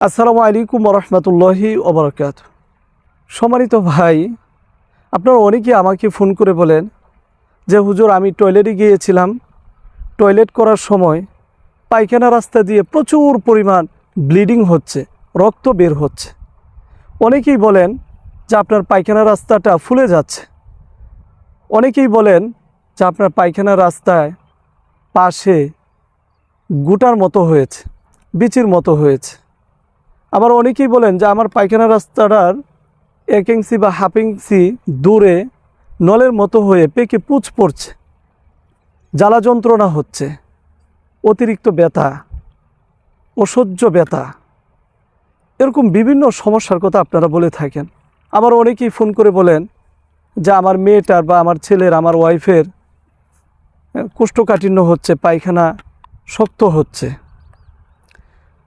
আসসালামু আলাইকুম রহমতুল্লাহি ওবরাকাতুহু। সম্মানিত ভাই, আপনারা অনেকেই আমাকে ফোন করে বলেন যে হুজুর, আমি টয়লেটে গিয়েছিলাম, টয়লেট করার সময় পায়খানা রাস্তা দিয়ে প্রচুর পরিমাণ ব্লিডিং হচ্ছে, রক্ত বের হচ্ছে। অনেকেই বলেন যে আপনার পায়খানা রাস্তাটা ফুলে যাচ্ছে। অনেকেই বলেন যে আপনার পায়খানা রাস্তায় পাশে গুটার মতো হয়েছে, বিচির মতো হয়েছে। আবার অনেকেই বলেন যে আমার পায়খানা রাস্তাটার 1 ইঞ্চি বা হাফ ইঞ্চি দূরে নলের মতো হয়ে পেকে পুঁজ পড়ছে, জ্বালা যন্ত্রণা হচ্ছে, অতিরিক্ত ব্যথা, অসহ্য ব্যথা, এরকম বিভিন্ন সমস্যার কথা আপনারা বলে থাকেন। আবার অনেকেই ফোন করে বলেন যে আমার মেয়েটার বা আমার ছেলের, আমার ওয়াইফের কোষ্ঠকাঠিন্য হচ্ছে, পায়খানা শক্ত হচ্ছে।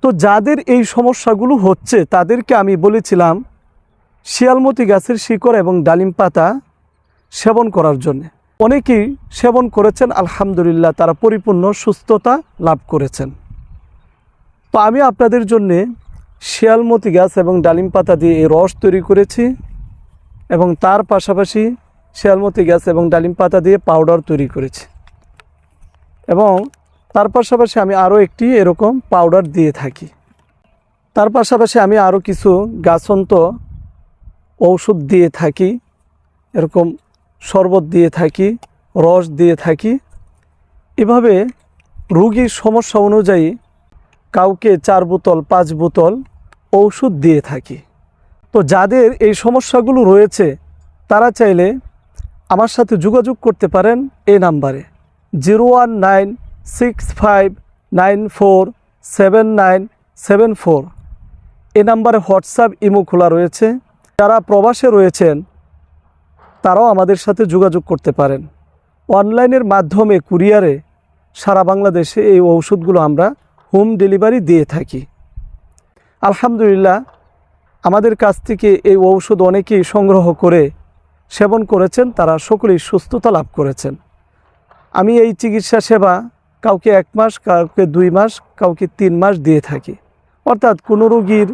তো যাদের এই সমস্যাগুলো হচ্ছে তাদেরকে আমি বলেছিলাম শিয়ালমতি গাছের শিকড় এবং ডালিম পাতা সেবন করার জন্য। অনেকেই সেবন করেছেন, আলহামদুলিল্লাহ, তারা পরিপূর্ণ সুস্থতা লাভ করেছেন। তো আমি আপনাদের জন্যে শিয়ালমতি গাছ এবং ডালিম পাতা দিয়ে এই রস তৈরি করেছি এবং তার পাশাপাশি শিয়ালমতি গাছ এবং ডালিম পাতা দিয়ে পাউডার তৈরি করেছি এবং তার পাশাপাশি আমি আরও একটি এরকম পাউডার দিয়ে থাকি। তার পাশাপাশি আমি আরও কিছু গাছন্ত ঔষধ দিয়ে থাকি, এরকম শরবত দিয়ে থাকি, রস দিয়ে থাকি। এভাবে রোগীর সমস্যা অনুযায়ী কাউকে 4 বোতল 5 বোতল ঔষধ দিয়ে থাকি। তো যাদের এই সমস্যাগুলো রয়েছে তারা চাইলে আমার সাথে যোগাযোগ করতে পারেন এই নাম্বারে 01965947974। এই নাম্বারে হোয়াটসঅ্যাপ, ইমো খোলা রয়েছে। যারা প্রবাসে রয়েছেন তারাও আমাদের সাথে যোগাযোগ করতে পারেন। অনলাইনের মাধ্যমে কুরিয়ারে সারা বাংলাদেশে এই ঔষধগুলো আমরা হোম ডেলিভারি দিয়ে থাকি। আলহামদুলিল্লাহ, আমাদের কাছ থেকে এই ঔষধ অনেকেই সংগ্রহ করে সেবন করেছেন, তারা সকলেই সুস্থতা লাভ করেছেন। আমি এই চিকিৎসা সেবা কাউকে 1 মাস, কাউকে 2 মাস, কাউকে 3 মাস দিয়ে থাকি। অর্থাৎ কোনো রোগীর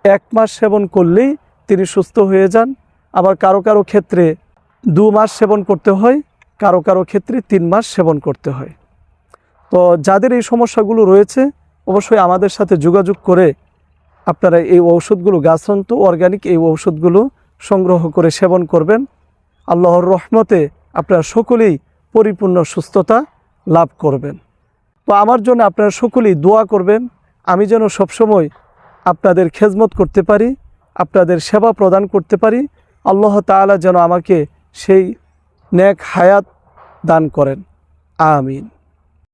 1 মাস সেবন করলেই তিনি সুস্থ হয়ে যান। আবার কারো কারো ক্ষেত্রে 2 মাস সেবন করতে হয়, কারো কারো ক্ষেত্রে 3 মাস সেবন করতে হয়। তো যাদের এই সমস্যাগুলো রয়েছে অবশ্যই আমাদের সাথে যোগাযোগ করে আপনারা এই ঔষধগুলো, গাছন্ত অর্গানিক এই ঔষধগুলো সংগ্রহ করে সেবন করবেন। আল্লাহর রহমতে আপনারা সকলেই পরিপূর্ণ সুস্থতা লাভ করবেন। তো আমার জন্য আপনারা সকলেই দোয়া করবেন, আমি যেন সবসময় আপনাদের খেদমত করতে পারি, আপনাদের সেবা প্রদান করতে পারি। আল্লাহ তাআলা যেন আমাকে সেই নেক হায়াত দান করেন। আমিন।